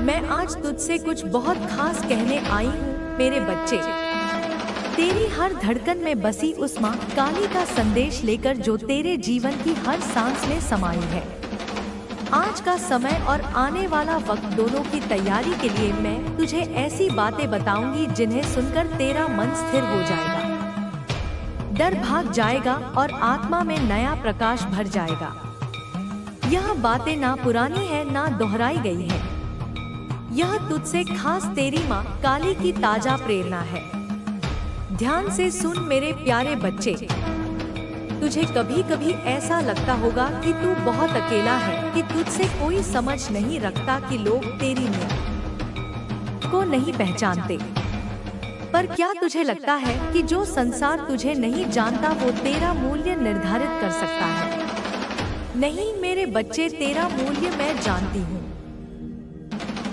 मैं आज तुझसे कुछ बहुत खास कहने आई हूँ मेरे बच्चे। तेरी हर धड़कन में बसी उस माँ काली का संदेश लेकर जो तेरे जीवन की हर सांस में समाई है। आज का समय और आने वाला वक्त दोनों की तैयारी के लिए मैं तुझे ऐसी बातें बताऊंगी जिन्हें सुनकर तेरा मन स्थिर हो जाएगा, डर भाग जाएगा और आत्मा में नया प्रकाश भर जाएगा। यह बातें ना पुरानी है ना दोहराई गई है। यह तुझसे खास तेरी माँ काली की ताजा प्रेरणा है। ध्यान से सुन मेरे प्यारे बच्चे। तुझे कभी कभी ऐसा लगता होगा कि तू बहुत अकेला है, कि तुझसे कोई समझ नहीं रखता, कि लोग तेरी नीयत को नहीं पहचानते। पर क्या तुझे लगता है कि जो संसार तुझे नहीं जानता वो तेरा मूल्य निर्धारित कर सकता है? नहीं मेरे बच्चे, तेरा मूल्य मैं जानती हूँ।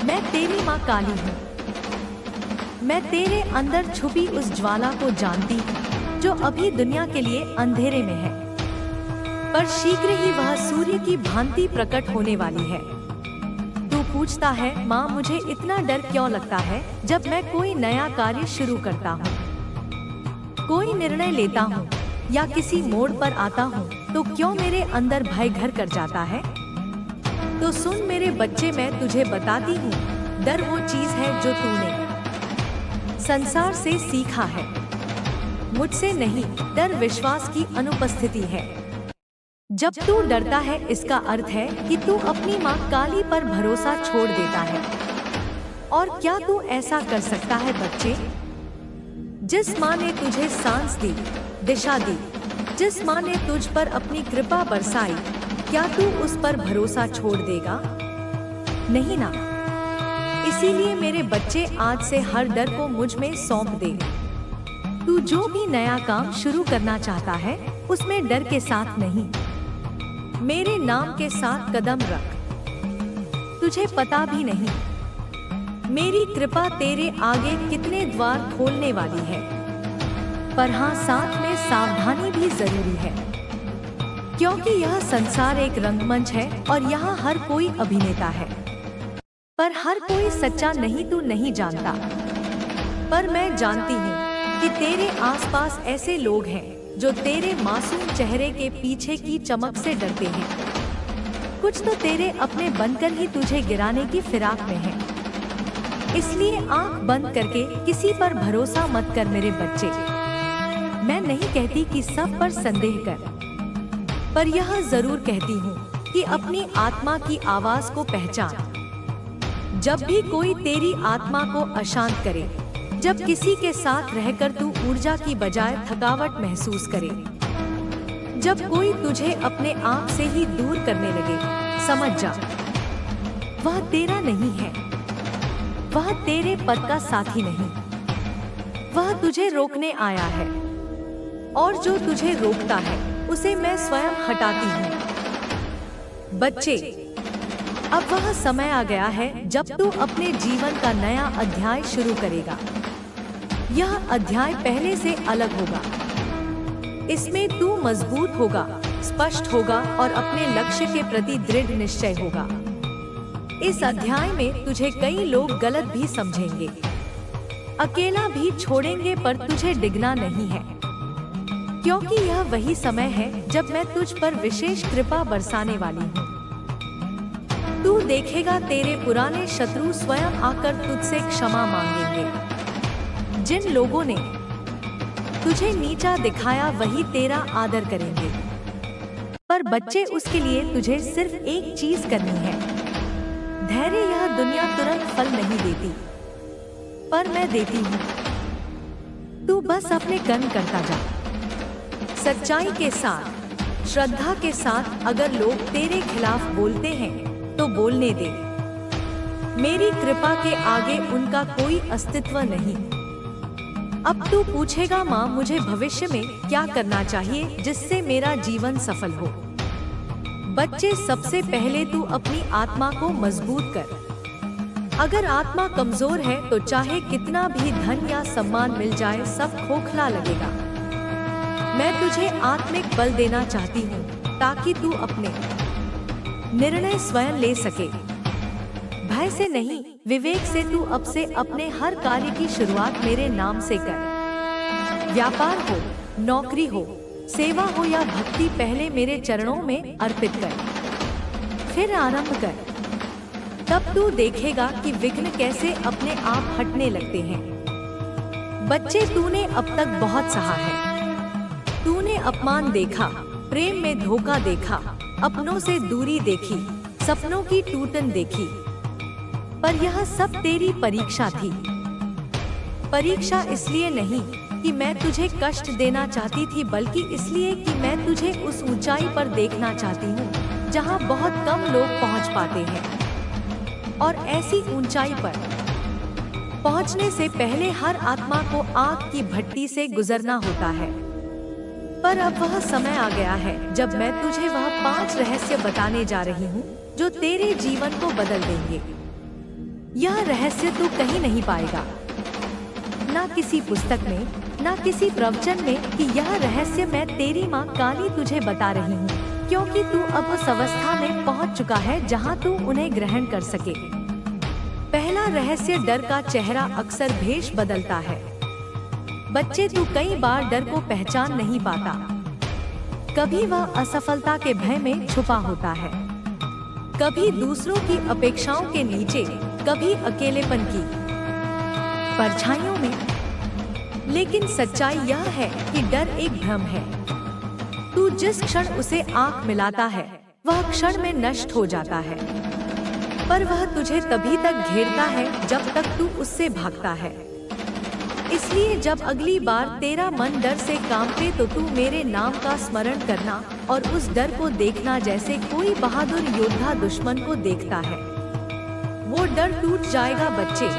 मैं तेरी माँ काली हूँ। मैं तेरे अंदर छुपी उस ज्वाला को जानती हूँ जो अभी दुनिया के लिए अंधेरे में है, पर शीघ्र ही वह सूर्य की भांति प्रकट होने वाली है। तू पूछता है, माँ मुझे इतना डर क्यों लगता है जब मैं कोई नया कार्य शुरू करता हूँ, कोई निर्णय लेता हूँ या किसी मोड़ पर आता हूँ, तो क्यों मेरे अंदर भय घर कर जाता है? तो सुन मेरे बच्चे, मैं तुझे बताती हूँ, डर वो चीज है जो तूने संसार से सीखा है, मुझसे नहीं। डर विश्वास की अनुपस्थिति है। जब तू डरता है इसका अर्थ है कि तू अपनी माँ काली पर भरोसा छोड़ देता है। और क्या तू ऐसा कर सकता है बच्चे? जिस माँ ने तुझे सांस दी, दिशा दी, जिस माँ ने तुझ पर अपनी कृपा बरसाई, क्या तू उस पर भरोसा छोड़ देगा? नहीं ना। इसीलिए मेरे बच्चे, आज से हर डर को मुझ में सौंप दे। तू जो भी नया काम शुरू करना चाहता है उसमें डर के साथ नहीं, मेरे नाम के साथ कदम रख। तुझे पता भी नहीं मेरी कृपा तेरे आगे कितने द्वार खोलने वाली है। पर हाँ, साथ में सावधानी भी जरूरी है, क्योंकि यह संसार एक रंगमंच है और यहाँ हर कोई अभिनेता है, पर हर कोई सच्चा नहीं। तू नहीं जानता, पर मैं जानती हूँ कि तेरे आसपास ऐसे लोग हैं जो तेरे मासूम चेहरे के पीछे की चमक से डरते हैं। कुछ तो तेरे अपने बनकर ही तुझे गिराने की फिराक में हैं। इसलिए आंख बंद करके किसी पर भरोसा मत कर मेरे बच्चे। मैं नहीं कहती कि सब पर संदेह कर, पर यह जरूर कहती हूँ कि अपनी आत्मा की आवाज को पहचान। जब भी कोई तेरी आत्मा को अशांत करे, जब किसी के साथ रहकर तू ऊर्जा की बजाय थकावट महसूस करे, जब कोई तुझे अपने आप से ही दूर करने लगे, समझ जा वह तेरा नहीं है, वह तेरे पद का साथी नहीं। वह तुझे रोकने आया है, और जो तुझे रोकता है उसे मैं स्वयं हटाती हूँ। बच्चे, अब वह समय आ गया है जब तू अपने जीवन का नया अध्याय शुरू करेगा। यह अध्याय पहले से अलग होगा। इसमें तू मजबूत होगा, स्पष्ट होगा और अपने लक्ष्य के प्रति दृढ़ निश्चय होगा। इस अध्याय में तुझे कई लोग गलत भी समझेंगे, अकेला भी छोड़ेंगे, पर तुझे डिगना नहीं है, क्योंकि यह वही समय है जब मैं तुझ पर विशेष कृपा बरसाने वाली हूँ। तू देखेगा तेरे पुराने शत्रु स्वयं आकर तुझसे क्षमा मांगेंगे। जिन लोगों ने तुझे नीचा दिखाया वही तेरा आदर करेंगे। पर बच्चे, उसके लिए तुझे सिर्फ एक चीज करनी है, धैर्य। यह दुनिया तुरंत फल नहीं देती, पर मैं देती हूँ। तू बस अपने कर्म करता जा, सच्चाई के साथ, श्रद्धा के साथ। अगर लोग तेरे खिलाफ बोलते हैं तो बोलने दे, मेरी कृपा के आगे उनका कोई अस्तित्व नहीं। अब तू पूछेगा, माँ मुझे भविष्य में क्या करना चाहिए जिससे मेरा जीवन सफल हो? बच्चे, सबसे पहले तू अपनी आत्मा को मजबूत कर। अगर आत्मा कमजोर है तो चाहे कितना भी धन या सम्मान मिल जाए, सब खोखला लगेगा। मैं तुझे आत्मिक बल देना चाहती हूँ ताकि तू अपने निर्णय स्वयं ले सके। भय से नहीं, विवेक से तू अब से अपने हर कार्य की शुरुआत मेरे नाम से कर। व्यापार हो, नौकरी हो, सेवा हो या भक्ति, पहले मेरे चरणों में अर्पित कर, फिर आरंभ कर। तब तू देखेगा कि विघ्न कैसे अपने आप हटने लगते हैं। बच्चे, तूने अब तक बहुत सहा है। तूने अपमान देखा, प्रेम में धोखा देखा, अपनों से दूरी देखी, सपनों की टूटन देखी, पर यह सब तेरी परीक्षा थी। परीक्षा इसलिए नहीं कि मैं तुझे कष्ट देना चाहती थी, बल्कि इसलिए कि मैं तुझे उस ऊंचाई पर देखना चाहती हूँ जहाँ बहुत कम लोग पहुँच पाते हैं। और ऐसी ऊंचाई पर पहुँचने से पहले हर आत्मा को आग की भट्टी से गुजरना होता है। पर अब वह समय आ गया है जब मैं तुझे वह 5 रहस्य बताने जा रही हूँ जो तेरे जीवन को बदल देंगे। यह रहस्य तू कहीं नहीं पाएगा, ना किसी पुस्तक में, ना किसी प्रवचन में, कि यह रहस्य मैं तेरी माँ काली तुझे बता रही हूँ, क्योंकि तू अब उस अवस्था में पहुँच चुका है जहाँ तू उन्हें ग्रहण कर सके। पहला रहस्य, डर का चेहरा अक्सर भेष बदलता है। बच्चे, तू कई बार डर को पहचान नहीं पाता। कभी वह असफलता के भय में छुपा होता है, कभी दूसरों की अपेक्षाओं के नीचे, कभी अकेलेपन की परछाइयों में। लेकिन सच्चाई यह है कि डर एक भ्रम है। तू जिस क्षण उसे आंख मिलाता है वह क्षण में नष्ट हो जाता है, पर वह तुझे तभी तक घेरता है जब तक तू उससे भागता है। इसलिए जब अगली बार तेरा मन डर से कांपे तो तू मेरे नाम का स्मरण करना और उस डर को देखना जैसे कोई बहादुर योद्धा दुश्मन को देखता है। वो डर टूट जाएगा बच्चे।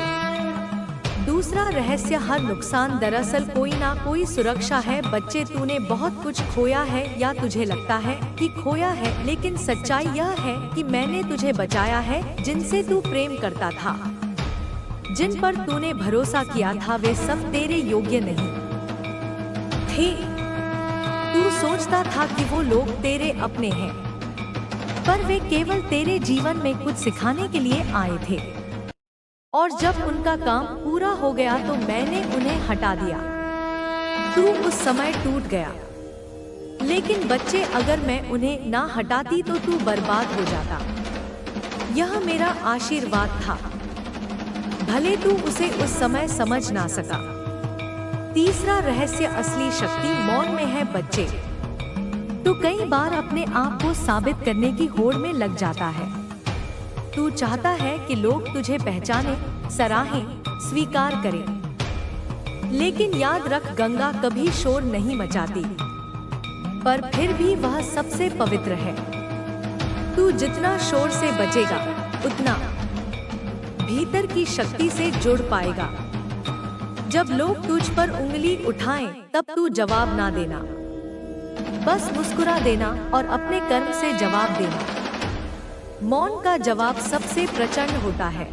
दूसरा रहस्य, हर नुकसान दरअसल कोई ना कोई सुरक्षा है। बच्चे, तूने बहुत कुछ खोया है या तुझे लगता है कि खोया है, लेकिन सच्चाई यह है कि मैंने तुझे बचाया है। जिनसे तू प्रेम करता था, जिन पर तूने भरोसा किया था, वे सब तेरे योग्य नहीं थे। तू सोचता था कि वो लोग तेरे अपने हैं, पर वे केवल तेरे जीवन में कुछ सिखाने के लिए आए थे। और जब उनका काम पूरा हो गया तो मैंने उन्हें हटा दिया। तू उस समय टूट गया। लेकिन बच्चे, अगर मैं उन्हें ना हटाती तो तू बर्बाद हो जाता। यह मेरा आशीर्वाद था, भले तू उसे उस समय समझ ना सका। तीसरा रहस्य, असली शक्ति मौन में है। बच्चे, तू कई बार अपने आप को साबित करने की होड़ में लग जाता है। तू चाहता है कि लोग तुझे पहचाने, सराहें, स्वीकार करें। लेकिन याद रख, गंगा कभी शोर नहीं मचाती, पर फिर भी वह सबसे पवित्र है। तू जितना शोर से बचेगा, उतना भीतर की शक्ति से जुड़ पाएगा। जब लोग तुझ पर उंगली उठाएं, तब तू जवाब ना देना, बस मुस्कुरा देना और अपने कर्म से जवाब देना। मौन का जवाब सबसे प्रचंड होता है।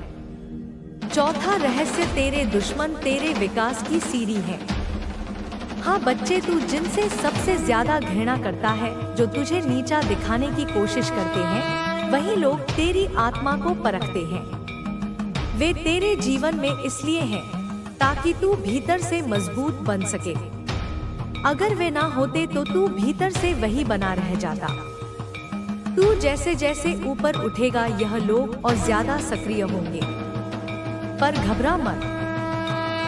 चौथा रहस्य, तेरे दुश्मन तेरे विकास की सीढ़ी है। हाँ बच्चे, तू जिनसे सबसे ज्यादा घृणा करता है, जो तुझे नीचा दिखाने की कोशिश करते हैं, वही लोग तेरी आत्मा को परखते हैं। वे तेरे जीवन में इसलिए हैं ताकि तू भीतर से मजबूत बन सके। अगर वे ना होते तो तू भीतर से वही बना रह जाता। तू जैसे जैसे ऊपर उठेगा, यह लोग और ज्यादा सक्रिय होंगे। पर घबरा मत,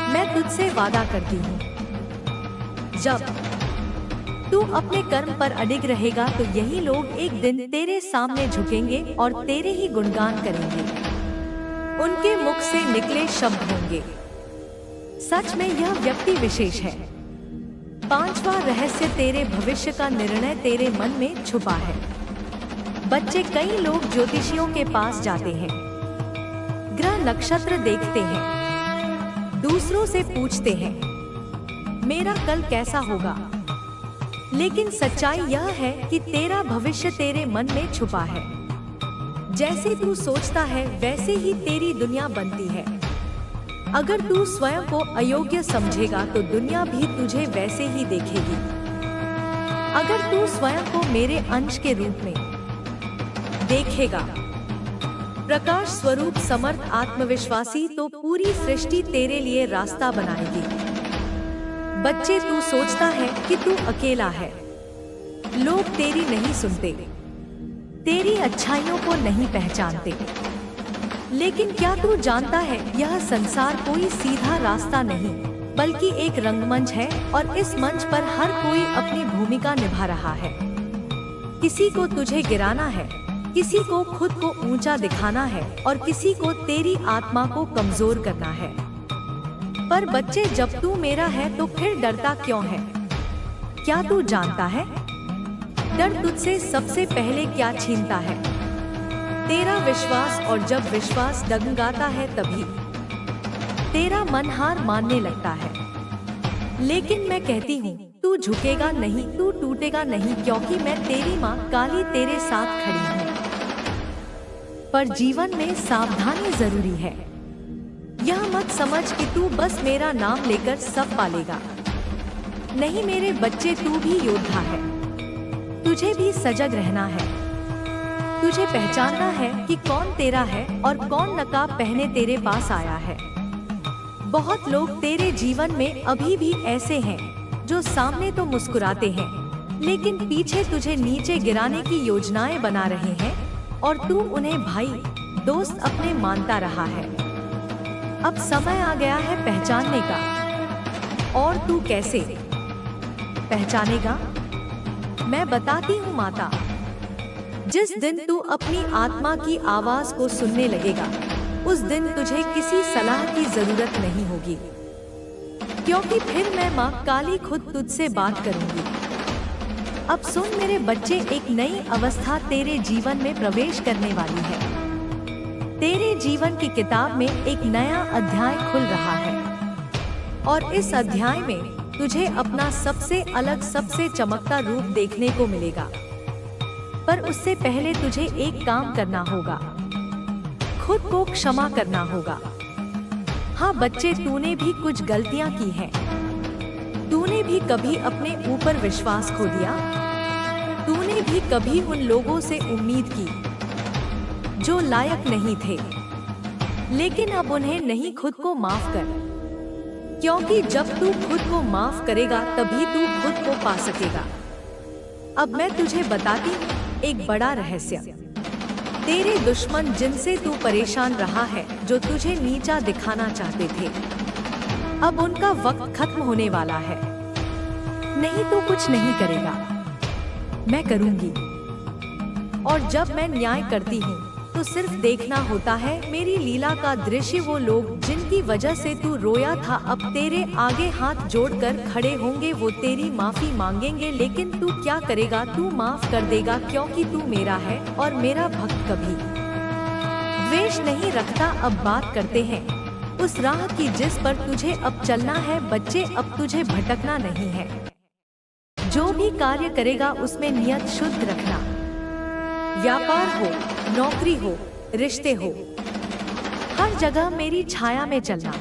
मैं तुझसे वादा करती हूँ, जब तू अपने कर्म पर अडिग रहेगा तो यही लोग एक दिन तेरे सामने झुकेंगे और तेरे ही गुणगान करेंगे। उनके मुख से निकले शब्द होंगे, सच में यह व्यक्ति विशेष है। पांचवा रहस्य, तेरे भविष्य का निर्णय तेरे मन में छुपा है। बच्चे, कई लोग ज्योतिषियों के पास जाते हैं, ग्रह नक्षत्र देखते हैं, दूसरों से पूछते हैं मेरा कल कैसा होगा। लेकिन सच्चाई यह है कि तेरा भविष्य तेरे मन में छुपा है। जैसे तू सोचता है वैसे ही तेरी दुनिया बनती है। अगर तू स्वयं को अयोग्य समझेगा तो दुनिया भी तुझे वैसे ही देखेगी। अगर तू स्वयं को मेरे अंश के रूप में देखेगा प्रकाश स्वरूप समर्थ आत्मविश्वासी, तो पूरी सृष्टि तेरे लिए रास्ता बनाएगी। बच्चे, तू सोचता है कि तू अकेला है, लोग तेरी नहीं सुनते, तेरी अच्छाइयों को नहीं पहचानते। लेकिन क्या तू जानता है, यह संसार कोई सीधा रास्ता नहीं बल्कि एक रंगमंच है, और इस मंच पर हर कोई अपनी भूमिका निभा रहा है। किसी को तुझे गिराना है, किसी को खुद को ऊंचा दिखाना है, और किसी को तेरी आत्मा को कमजोर करना है। पर बच्चे, जब तू मेरा है तो फिर डरता क्यों है? क्या तू जानता है, डर तुझसे सबसे पहले क्या छीनता है? तेरा विश्वास। और जब विश्वास डगमगाता है तभी तेरा मन हार मानने लगता है। लेकिन मैं कहती हूँ, तू झुकेगा नहीं, तू टूटेगा नहीं, क्योंकि मैं तेरी माँ काली तेरे साथ खड़ी हूँ। पर जीवन में सावधानी जरूरी है। यह मत समझ कि तू बस मेरा नाम लेकर सब पालेगा। नहीं मेरे बच्चे, तू भी योद्धा है, तुझे भी सजग रहना है। तुझे पहचानना है कि कौन तेरा है और कौन नकाब पहने तेरे पास आया है। बहुत लोग तेरे जीवन में अभी भी ऐसे हैं जो सामने तो मुस्कुराते हैं, लेकिन पीछे तुझे नीचे गिराने की योजनाएं बना रहे हैं, और तू उन्हें भाई दोस्त अपने मानता रहा है। अब समय आ गया है पहचानने का। और तू कैसे पहचानेगा? मैं बताती हूँ माता। जिस दिन तू अपनी आत्मा की आवाज को सुनने लगेगा, उस दिन तुझे किसी सलाह की जरूरत नहीं होगी, क्योंकि फिर मैं माँ काली खुद तुझसे बात करूंगी। अब सुन मेरे बच्चे, एक नई अवस्था तेरे जीवन में प्रवेश करने वाली है। तेरे जीवन की किताब में एक नया अध्याय खुल रहा है, और इस अध्याय में तुझे अपना सबसे अलग, सबसे चमकता रूप देखने को मिलेगा। पर उससे पहले तुझे एक काम करना होगा, खुद को क्षमा करना होगा। हाँ बच्चे, तूने भी कुछ गलतियां की हैं। तूने भी कभी अपने ऊपर विश्वास खो दिया। तूने भी कभी उन लोगों से उम्मीद की जो लायक नहीं थे, लेकिन अब उन्हें नहीं, खुद को माफ कर, क्योंकि जब तू खुद को माफ करेगा तभी तू खुद को पा सकेगा। अब मैं तुझे बताती हूँ एक बड़ा रहस्य। तेरे दुश्मन जिनसे तू परेशान रहा है, जो तुझे नीचा दिखाना चाहते थे, अब उनका वक्त खत्म होने वाला है। नहीं तो कुछ नहीं करेगा, मैं करूंगी। और जब मैं न्याय करती हूँ तो सिर्फ देखना होता है मेरी लीला का दृश्य। वो लोग जिनकी वजह से तू रोया था, अब तेरे आगे हाथ जोड़कर खड़े होंगे। वो तेरी माफी मांगेंगे, लेकिन तू क्या करेगा? तू माफ कर देगा, क्योंकि तू मेरा है और मेरा भक्त कभी द्वेष नहीं रखता। अब बात करते हैं उस राह की जिस पर तुझे अब चलना है। बच्चे, अब तुझे भटकना नहीं है। जो भी कार्य करेगा उसमें नियत शुद्ध रखना। व्यापार हो, नौकरी हो, रिश्ते हो, हर जगह मेरी छाया में चलना।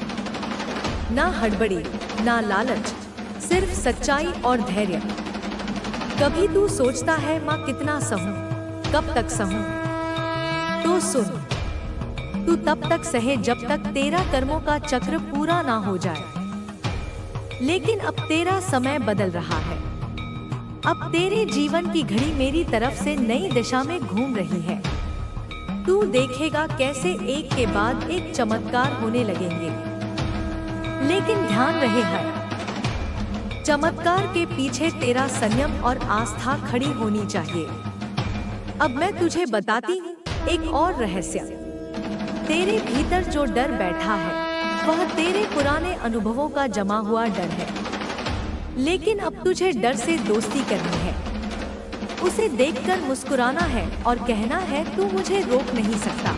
ना हड़बड़ी, ना लालच, सिर्फ सच्चाई और धैर्य। कभी तू सोचता है माँ कितना सहूं, कब तक सहूं? तो सुन, तू तब तक सहे जब तक तेरा कर्मों का चक्र पूरा ना हो जाए। लेकिन अब तेरा समय बदल रहा है। अब तेरे जीवन की घड़ी मेरी तरफ से नई दिशा में घूम रही है। तू देखेगा कैसे एक के बाद एक चमत्कार होने लगेंगे। लेकिन ध्यान रहे, हर चमत्कार के पीछे तेरा संयम और आस्था खड़ी होनी चाहिए। अब मैं तुझे बताती हूँ एक और रहस्य। तेरे भीतर जो डर बैठा है, वह तेरे पुराने अनुभवों का जमा हुआ डर है। लेकिन अब तुझे डर से दोस्ती करनी है, उसे देखकर मुस्कुराना है और कहना है तू मुझे रोक नहीं सकता,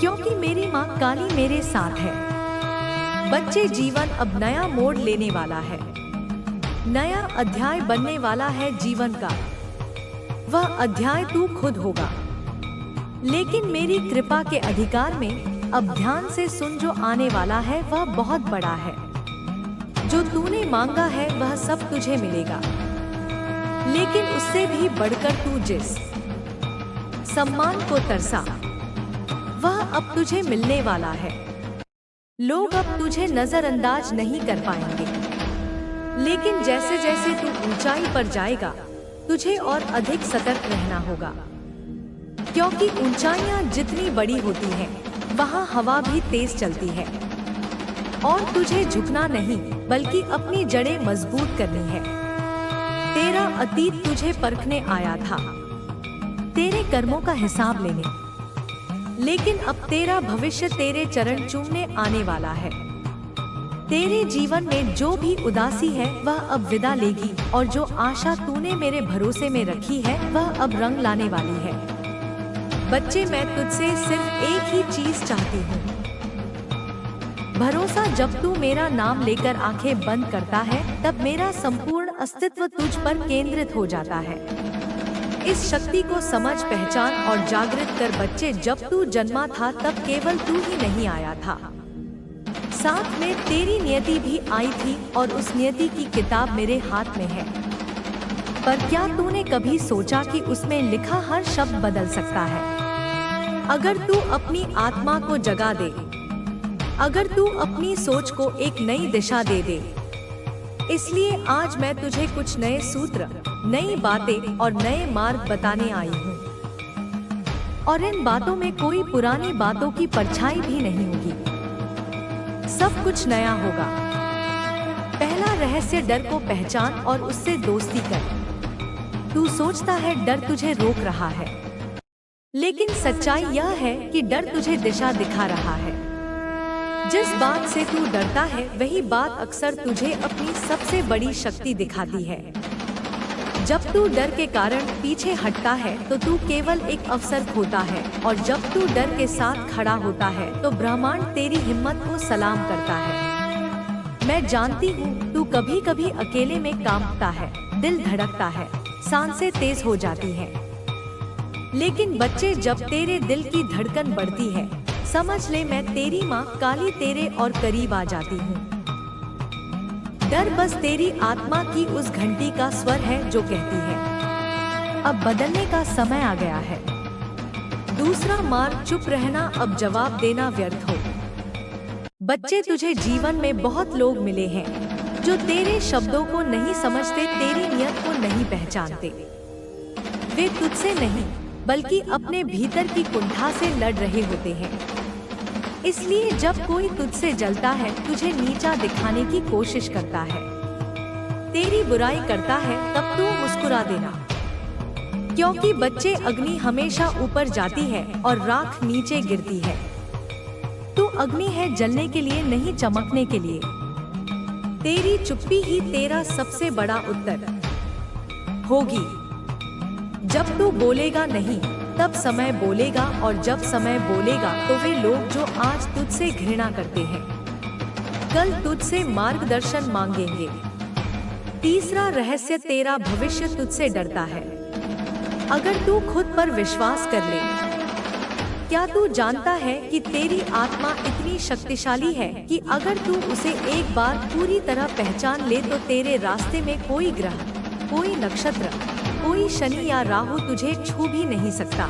क्योंकि मेरी माँ काली मेरे साथ है। बच्चे, जीवन अब नया मोड़ लेने वाला है, नया अध्याय बनने वाला है जीवन का। वह अध्याय तू खुद होगा, लेकिन मेरी कृपा के अधिकार में। अब ध्यान से सुन, जो आने वाला है वह बहुत बड़ा है। जो तूने मांगा है वह सब तुझे मिलेगा, लेकिन उससे भी बढ़कर तू जिस सम्मान को तरसा, वह अब तुझे मिलने वाला है। लोग अब तुझे नजरअंदाज नहीं कर पाएंगे, लेकिन जैसे जैसे तू ऊंचाई पर जाएगा तुझे और अधिक सतर्क रहना होगा, क्योंकि ऊंचाइयां जितनी बड़ी होती हैं, वहां हवा भी तेज चलती है। और तुझे झुकना नहीं बल्कि अपनी जड़ें मजबूत करनी है। तेरा अतीत तुझे परखने आया था, तेरे कर्मों का हिसाब लेने, लेकिन अब तेरा भविष्य तेरे चरण चूमने आने वाला है। तेरे जीवन में जो भी उदासी है वह अब विदा लेगी, और जो आशा तूने मेरे भरोसे में रखी है वह अब रंग लाने वाली है। बच्चे, मैं तुझसे सिर्फ एक ही चीज चाहती हूँ, भरोसा। जब तू मेरा नाम लेकर आंखें बंद करता है तब मेरा संपूर्ण अस्तित्व तुझ पर केंद्रित हो जाता है। इस शक्ति को समझ, पहचान और जागृत कर बच्चे। जब तू जन्मा था तब केवल तू ही नहीं आया था, साथ में तेरी नियति भी आई थी, और उस नियति की किताब मेरे हाथ में है। पर क्या तूने कभी सोचा कि उसमें लिखा हर शब्द बदल सकता है अगर तू अपनी आत्मा को जगा दे, अगर तू अपनी सोच को एक नई दिशा दे दे। इसलिए आज मैं तुझे कुछ नए सूत्र, नई बातें और नए मार्ग बताने आई हूँ, और इन बातों में कोई पुरानी बातों की परछाई भी नहीं होगी। सब कुछ नया होगा। पहला रहस्य, डर को पहचान और उससे दोस्ती कर। तू सोचता है डर तुझे रोक रहा है, लेकिन सच्चाई यह है कि डर तुझे दिशा दिखा रहा है। जिस बात से तू डरता है वही बात अक्सर तुझे अपनी सबसे बड़ी शक्ति दिखाती है। जब तू डर के कारण पीछे हटता है तो तू केवल एक अवसर खोता है, और जब तू डर के साथ खड़ा होता है तो ब्रह्मांड तेरी हिम्मत को सलाम करता है। मैं जानती हूँ तू कभी कभी अकेले में कांपता है, दिल धड़कता है, सांसें तेज हो जाती हैं। लेकिन बच्चे, जब तेरे दिल की धड़कन बढ़ती है, समझ ले मैं तेरी माँ काली तेरे और करीब आ जाती हूँ। डर बस तेरी आत्मा की उस घंटी का स्वर है जो कहती है अब बदलने का समय आ गया है। दूसरा मार्ग, चुप रहना, अब जवाब देना व्यर्थ हो। बच्चे, तुझे जीवन में बहुत लोग मिले हैं जो तेरे शब्दों को नहीं समझते, तेरी नियत को नहीं पहचानते। वे तुझसे नहीं बल्कि अपने भीतर की कुंठा से लड़ रहे होते हैं। इसलिए जब कोई तुझसे जलता है, तुझे नीचा दिखाने की कोशिश करता है, तेरी बुराई करता है, तब तू मुस्कुरा देना, क्योंकि बच्चे, अग्नि हमेशा ऊपर जाती है और राख नीचे गिरती है। तू अग्नि है जलने के लिए, नहीं चमकने के लिए। तेरी चुप्पी ही तेरा सबसे बड़ा उत्तर होगी। जब तू बोलेगा नहीं तब समय बोलेगा, और जब समय बोलेगा तो वे लोग जो आज तुझसे घृणा करते हैं कल तुझसे मार्गदर्शन मांगेंगे। तीसरा रहस्य, तेरा भविष्य तुझसे डरता है। अगर तू खुद पर विश्वास कर ले, क्या तू जानता है कि तेरी आत्मा इतनी शक्तिशाली है कि अगर तू उसे एक बार पूरी तरह पहचान ले तो तेरे रास्ते में कोई ग्रह, कोई नक्षत्र, कोई शनि या राहु तुझे छू भी नहीं सकता।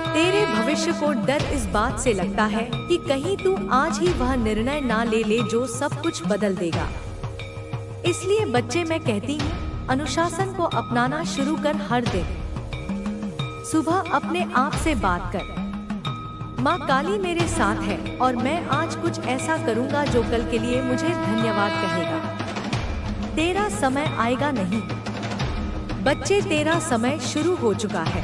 तेरे भविष्य को डर इस बात से लगता है कि कहीं तू आज ही वह निर्णय ना ले ले जो सब कुछ बदल देगा। इसलिए बच्चे, मैं कहती हूँ, अनुशासन को अपनाना शुरू कर। हर दिन सुबह अपने आप से बात कर, माँ काली मेरे साथ है और मैं आज कुछ ऐसा करूँगा जो कल के लिए मुझे धन्यवाद कहेगा। तेरा समय आएगा नहीं बच्चे, तेरा समय शुरू हो चुका है,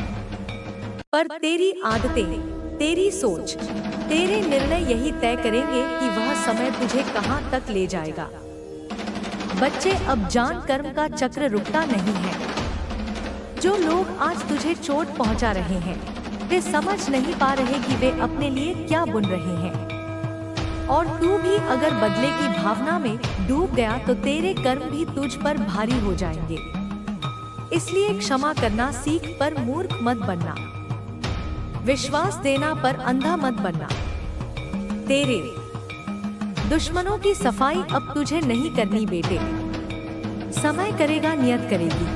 पर तेरी आदतें, तेरी सोच, तेरे निर्णय यही तय करेंगे कि वह समय तुझे कहां तक ले जाएगा। बच्चे, अब जान, कर्म का चक्र रुकता नहीं है। जो लोग आज तुझे चोट पहुंचा रहे हैं, वे समझ नहीं पा रहे कि वे अपने लिए क्या बुन रहे हैं। और तू भी अगर बदले की भावना में डूब गया तो तेरे कर्म भी तुझ पर भारी हो जाएंगे। इसलिए क्षमा करना सीख, पर मूर्ख मत बनना। विश्वास देना, पर अंधा मत बनना। तेरे दुश्मनों की सफाई अब तुझे नहीं करनी बेटे, समय करेगा, नियत करेगी,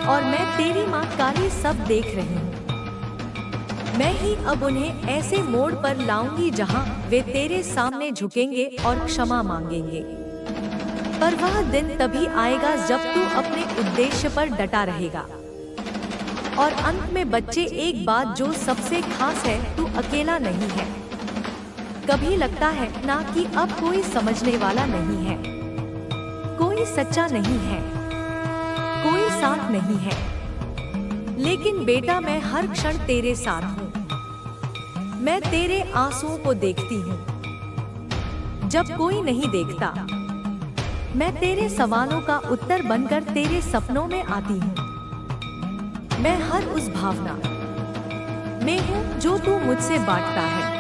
और मैं तेरी माँ काली सब देख रही हूँ। मैं ही अब उन्हें ऐसे मोड़ पर लाऊंगी जहां वे तेरे सामने झुकेंगे और क्षमा मांगेंगे। पर वह दिन तभी आएगा जब तू अपने उद्देश्य पर डटा रहेगा। और अंत में बच्चे, एक बात जो सबसे खास है, तू अकेला नहीं है। कभी लगता है ना कि अब कोई समझने वाला नहीं है, कोई सच्चा नहीं है, कोई साथ नहीं है। लेकिन बेटा, मैं हर क्षण तेरे साथ हूँ। मैं तेरे आंसुओं को देखती हूँ जब कोई नहीं देखता। मैं तेरे सवालों का उत्तर बनकर तेरे सपनों में आती हूँ। मैं हर उस भावना में हूँ जो तू मुझसे बांटता है।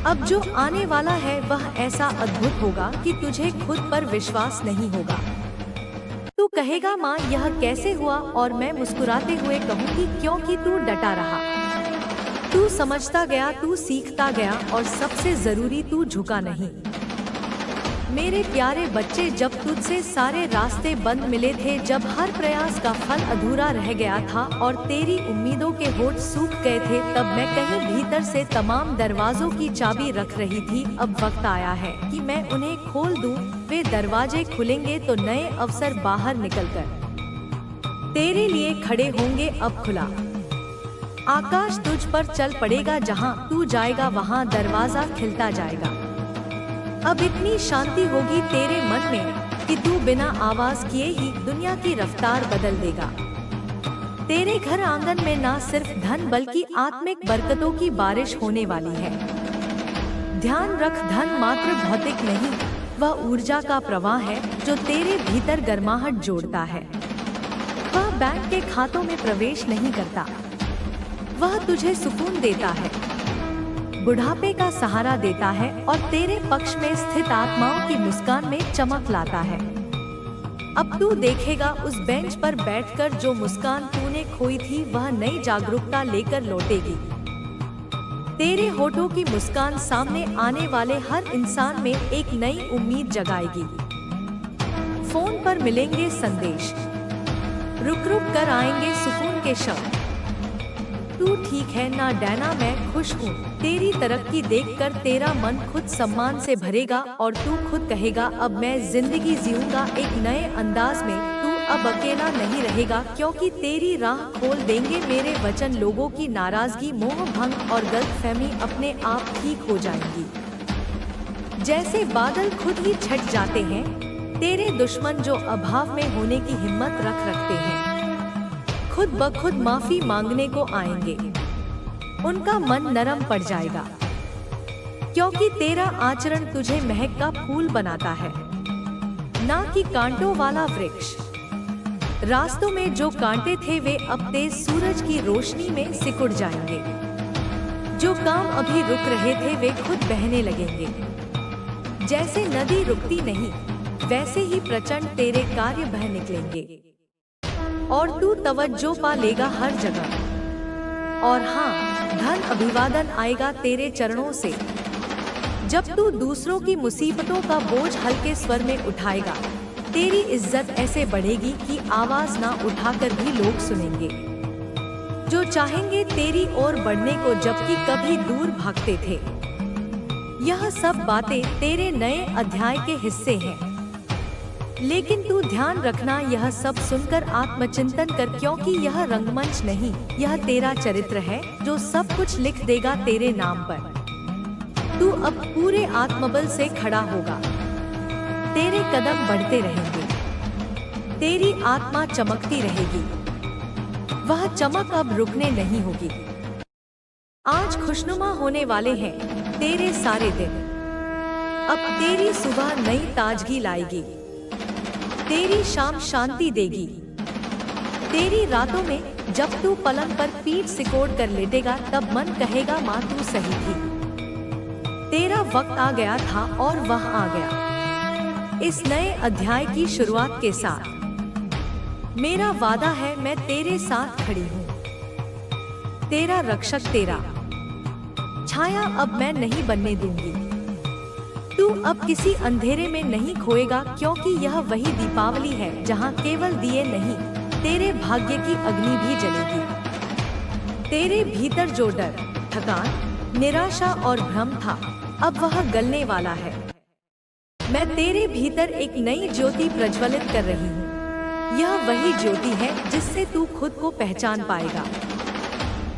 अब जो आने वाला है वह ऐसा अद्भुत होगा कि तुझे खुद पर विश्वास नहीं होगा। तू कहेगा, माँ यह कैसे हुआ? और मैं मुस्कुराते हुए कहूँगी, क्योंकि तू डटा रहा। तू समझता गया, तू सीखता गया, और सबसे जरूरी, तू झुका नहीं। मेरे प्यारे बच्चे, जब तुझसे सारे रास्ते बंद मिले थे, जब हर प्रयास का फल अधूरा रह गया था और तेरी उम्मीदों के होठ सूख गए थे, तब मैं कहीं भीतर से तमाम दरवाजों की चाबी रख रही थी। अब वक्त आया है कि मैं उन्हें खोल दूं। वे दरवाजे खुलेंगे तो नए अवसर बाहर निकलकर तेरे लिए खड़े होंगे। अब खुला आकाश तुझ पर चल पड़ेगा। जहां तू जाएगा वहां दरवाजा खिलता जाएगा। अब इतनी शांति होगी तेरे मन में कि तू बिना आवाज किए ही दुनिया की रफ्तार बदल देगा। तेरे घर आंगन में ना सिर्फ धन बल्कि आत्मिक बरकतों की बारिश होने वाली है। ध्यान रख, धन मात्र भौतिक नहीं, वह ऊर्जा का प्रवाह है जो तेरे भीतर गर्माहट जोड़ता है। वह बैंक के खातों में प्रवेश नहीं करता, वह तुझे सुकून देता है, बुढ़ापे का सहारा देता है और तेरे पक्ष में स्थित आत्माओं की मुस्कान में चमक लाता है। अब तू देखेगा, उस बेंच पर बैठकर जो मुस्कान तूने खोई थी वह नई जागरूकता लेकर लौटेगी। तेरे होठों की मुस्कान सामने आने वाले हर इंसान में एक नई उम्मीद जगाएगी। फोन पर मिलेंगे संदेश, रुक रुक कर आएंगे सुकून के शब्द। तू ठीक है ना डैना, मैं खुश हूँ। तेरी तरक्की देखकर तेरा मन खुद सम्मान से भरेगा और तू खुद कहेगा, अब मैं जिंदगी जीऊंगा एक नए अंदाज में। तू अब अकेला नहीं रहेगा, क्योंकि तेरी राह खोल देंगे मेरे वचन। लोगों की नाराजगी, मोह भंग और गलतफहमी अपने आप ठीक हो जाएंगी। जैसे बादल खुद ही छट जाते हैं, तेरे दुश्मन जो अभाव में होने की हिम्मत रखते हैं, खुद ब खुद माफी मांगने को आएंगे। उनका मन नरम पड़ जाएगा, क्योंकि तेरा आचरण तुझे महक का फूल बनाता है, ना कि कांटों वाला वृक्ष। रास्तों में जो कांटे थे वे अब तेज सूरज की रोशनी में सिकुड़ जाएंगे। जो काम अभी रुक रहे थे वे खुद बहने लगेंगे। जैसे नदी रुकती नहीं, वैसे ही प्रचंड तेरे कार्य बह निकलेंगे और तू तवज्जो पा लेगा हर जगह। और हाँ, धन अभिवादन आएगा तेरे चरणों से। जब तू दूसरों की मुसीबतों का बोझ हल्के स्वर में उठाएगा, तेरी इज्जत ऐसे बढ़ेगी कि आवाज ना उठाकर भी लोग सुनेंगे, जो चाहेंगे तेरी ओर बढ़ने को, जबकि कभी दूर भागते थे। यह सब बातें तेरे नए अध्याय के हिस्से हैं। लेकिन तू ध्यान रखना, यह सब सुनकर आत्मचिंतन कर, क्योंकि यह रंगमंच नहीं, यह तेरा चरित्र है जो सब कुछ लिख देगा तेरे नाम पर। तू अब पूरे आत्मबल से खड़ा होगा। तेरे कदम बढ़ते रहेंगे, तेरी आत्मा चमकती रहेगी। वह चमक अब रुकने नहीं होगी। आज खुशनुमा होने वाले हैं तेरे सारे दिन। अब तेरी सुबह नई ताजगी लाएगी, तेरी शाम शांति देगी। तेरी रातों में जब तू पलंग पर पीठ सिकोड़ कर लेटेगा, तब मन कहेगा, माँ तू सही थी। तेरा वक्त आ गया था और वह आ गया। इस नए अध्याय की शुरुआत के साथ मेरा वादा है, मैं तेरे साथ खड़ी हूँ, तेरा रक्षक, तेरा छाया अब मैं नहीं बनने दूंगी। तू अब किसी अंधेरे में नहीं खोएगा, क्योंकि यह वही दीपावली है जहाँ केवल दिए नहीं, तेरे भाग्य की अग्नि भी जलेगी। तेरे भीतर जो डर, थकान, निराशा और भ्रम था, अब वह गलने वाला है। मैं तेरे भीतर एक नई ज्योति प्रज्वलित कर रही हूँ। यह वही ज्योति है जिससे तू खुद को पहचान पाएगा।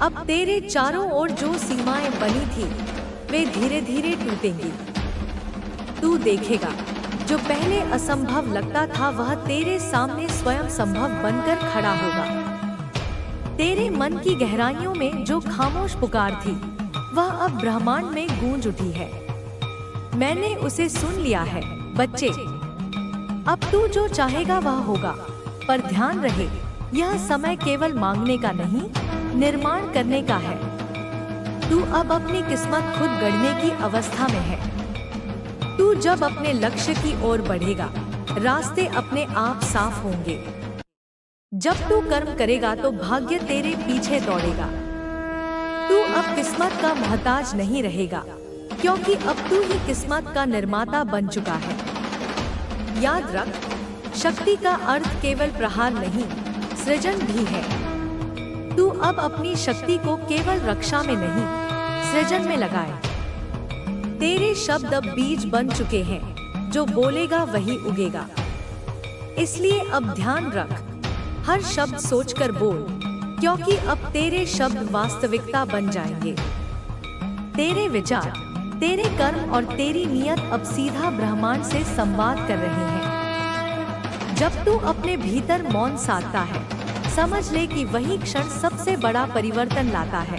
अब तेरे चारों ओर जो सीमाएं बनी थी, वे धीरे धीरे टूटेंगी। तू देखेगा, जो पहले असंभव लगता था वह तेरे सामने स्वयं संभव बनकर खड़ा होगा। तेरे मन की गहराइयों में जो खामोश पुकार थी, वह अब ब्रह्मांड में गूंज उठी है। मैंने उसे सुन लिया है बच्चे। अब तू जो चाहेगा वह होगा, पर ध्यान रहे, यह समय केवल मांगने का नहीं, निर्माण करने का है। तू अब अपनी किस्मत खुद गढ़ने की अवस्था में है। तू जब अपने लक्ष्य की ओर बढ़ेगा, रास्ते अपने आप साफ होंगे। जब तू कर्म करेगा तो भाग्य तेरे पीछे दौड़ेगा। तू अब किस्मत का मोहताज नहीं रहेगा, क्योंकि अब तू ही किस्मत का निर्माता बन चुका है। याद रख, शक्ति का अर्थ केवल प्रहार नहीं, सृजन भी है। तू अब अपनी शक्ति को केवल रक्षा में नहीं, सृजन में लगाए। तेरे शब्द अब बीज बन चुके हैं, जो बोलेगा वही उगेगा। इसलिए अब ध्यान रख, हर शब्द सोचकर बोल, क्योंकि अब तेरे शब्द वास्तविकता बन जाएंगे। तेरे विचार, तेरे कर्म और तेरी नियत अब सीधा ब्रह्मांड से संवाद कर रहे हैं। जब तू अपने भीतर मौन साधता है, समझ ले कि वही क्षण सबसे बड़ा परिवर्तन लाता है।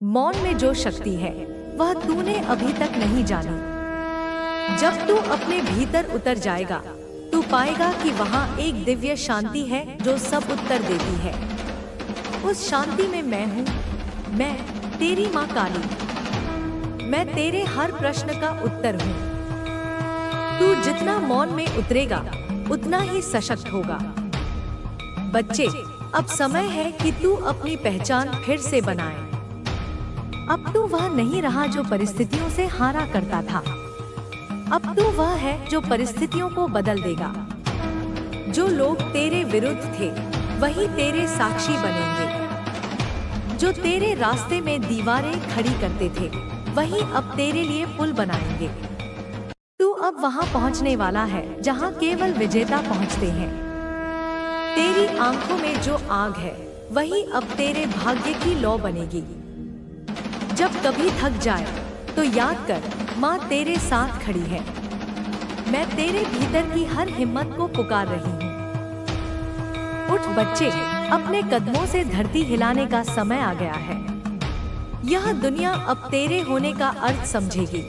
मौन में जो शक्ति है, वह तूने अभी तक नहीं जानी। जब तू अपने भीतर उतर जाएगा, तू पाएगा कि वहाँ एक दिव्य शांति है जो सब उत्तर देती है। उस शांति में मैं हूँ, मैं तेरी माँ काली। मैं तेरे हर प्रश्न का उत्तर हूँ। तू जितना मौन में उतरेगा, उतना ही सशक्त होगा। बच्चे, अब समय है कि तू अपनी पहचान फिर से बनाए। अब तू वह नहीं रहा जो परिस्थितियों से हारा करता था। अब तू वह है जो परिस्थितियों को बदल देगा। जो लोग तेरे विरुद्ध थे, वही तेरे साक्षी बनेंगे। जो तेरे रास्ते में दीवारें खड़ी करते थे, वही अब तेरे लिए पुल बनाएंगे। तू अब वहां पहुंचने वाला है जहां केवल विजेता पहुंचते हैं। तेरी आंखों में जो आग है, वही अब तेरे भाग्य की लौ बनेगी। जब कभी थक जाए तो याद कर, माँ तेरे साथ खड़ी है। मैं तेरे भीतर की हर हिम्मत को पुकार रही हूँ। उठ बच्चे, अपने कदमों से धरती हिलाने का समय आ गया है। यह दुनिया अब तेरे होने का अर्थ समझेगी।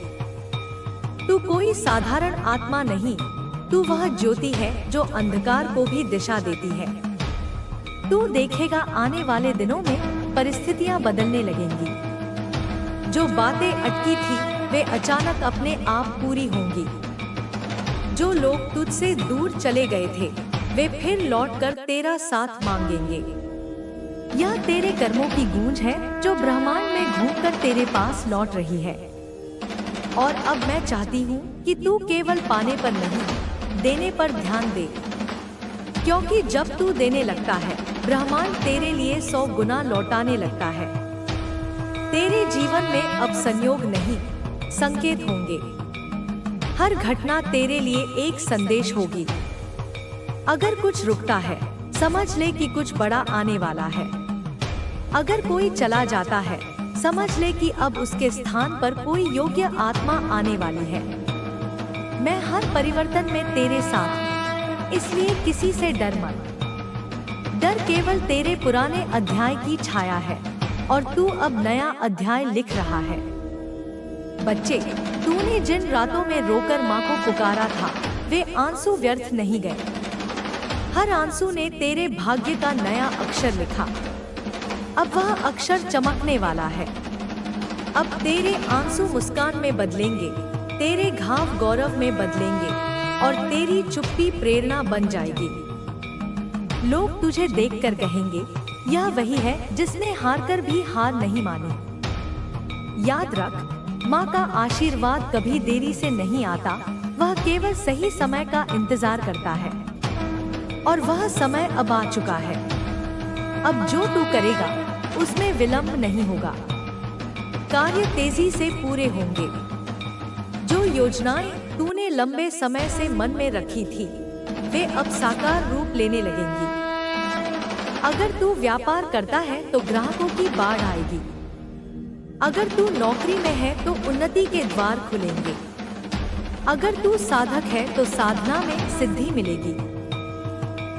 तू कोई साधारण आत्मा नहीं, तू वह ज्योति है जो अंधकार को भी दिशा देती है। तू देखेगा, आने वाले दिनों में परिस्थितियां बदलने लगेंगी। जो बातें अटकी थी, वे अचानक अपने आप पूरी होंगी। जो लोग तुझसे दूर चले गए थे, वे फिर लौटकर तेरा साथ मांगेंगे। यह तेरे कर्मों की गूंज है जो ब्रह्मांड में घूमकर तेरे पास लौट रही है। और अब मैं चाहती हूँ कि तू केवल पाने पर नहीं, देने पर ध्यान दे। क्योंकि जब तू देने लगता है, ब्रह्मांड तेरे लिए 100 गुना लौटाने लगता है। तेरे जीवन में अब संयोग नहीं, संकेत होंगे। हर घटना तेरे लिए एक संदेश होगी। अगर कुछ रुकता है, समझ ले कि कुछ बड़ा आने वाला है। अगर कोई चला जाता है, समझ ले कि अब उसके स्थान पर कोई योग्य आत्मा आने वाली है। मैं हर परिवर्तन में तेरे साथ हूँ, इसलिए किसी से डर मत। डर केवल तेरे पुराने अध्याय की छाया है, और तू अब नया अध्याय लिख रहा है। बच्चे, तूने जिन रातों में रोकर माँ को पुकारा था, वे आंसू व्यर्थ नहीं गए। हर आंसू ने तेरे भाग्य का नया अक्षर लिखा। अब वह अक्षर चमकने वाला है। अब तेरे आंसू मुस्कान में बदलेंगे, तेरे घाव गौरव में बदलेंगे, और तेरी चुप्पी प्रेरणा बन जाएगी। लोग तुझे देखकर कहेंगे, यह वही है जिसने हारकर भी हार नहीं मानी। याद रख, माँ का आशीर्वाद कभी देरी से नहीं आता, वह केवल सही समय का इंतजार करता है। और वह समय अब आ चुका है। अब जो तू करेगा, उसमें विलंब नहीं होगा। कार्य तेजी से पूरे होंगे। जो योजनाएं तूने लंबे समय से मन में रखी थी, वे अब साकार रूप लेने लगेंगी। अगर तू व्यापार करता है तो ग्राहकों की बाढ़ आएगी। अगर तू नौकरी में है तो उन्नति के द्वार खुलेंगे। अगर तू साधक है तो साधना में सिद्धि मिलेगी।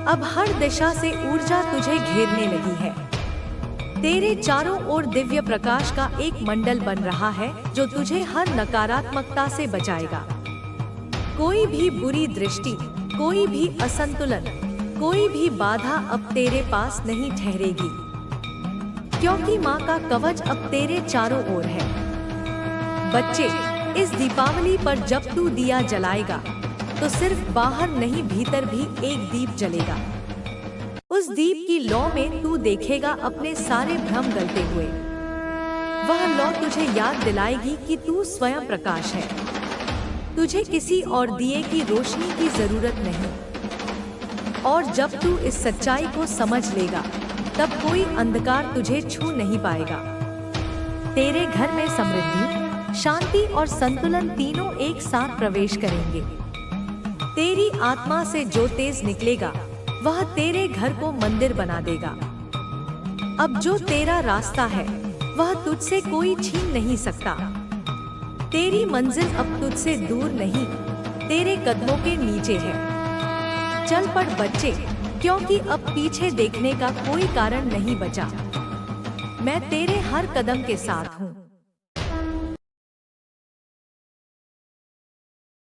अब हर दिशा से ऊर्जा तुझे घेरने लगी है। तेरे चारों ओर दिव्य प्रकाश का एक मंडल बन रहा है जो तुझे हर नकारात्मकता से बचाएगा। कोई भी बुरी दृष्टि, कोई भी असंतुलन, कोई भी बाधा अब तेरे पास नहीं ठहरेगी, क्योंकि माँ का कवच अब तेरे चारों ओर है। बच्चे, इस दीपावली पर जब तू दिया जलाएगा तो सिर्फ बाहर नहीं, भीतर भी एक दीप जलेगा। उस दीप की लौ में तू देखेगा अपने सारे भ्रम गलते हुए। वह लौ तुझे याद दिलाएगी कि तू स्वयं प्रकाश है। तुझे किसी और दिए की रोशनी की जरूरत नहीं। और जब तू इस सच्चाई को समझ लेगा, तब कोई अंधकार तुझे छू नहीं पाएगा। तेरे घर में समृद्धि, शांति और संतुलन तीनों एक साथ प्रवेश करेंगे। तेरी आत्मा से जो तेज निकलेगा, वह तेरे घर को मंदिर बना देगा। अब जो तेरा रास्ता है, वह तुझसे कोई छीन नहीं सकता। तेरी मंजिल अब तुझसे दूर नहीं, तेरे कदमों के नीचे है। चल पड़ बच्चे, क्योंकि अब पीछे देखने का कोई कारण नहीं बचा। मैं तेरे हर कदम के साथ हूँ।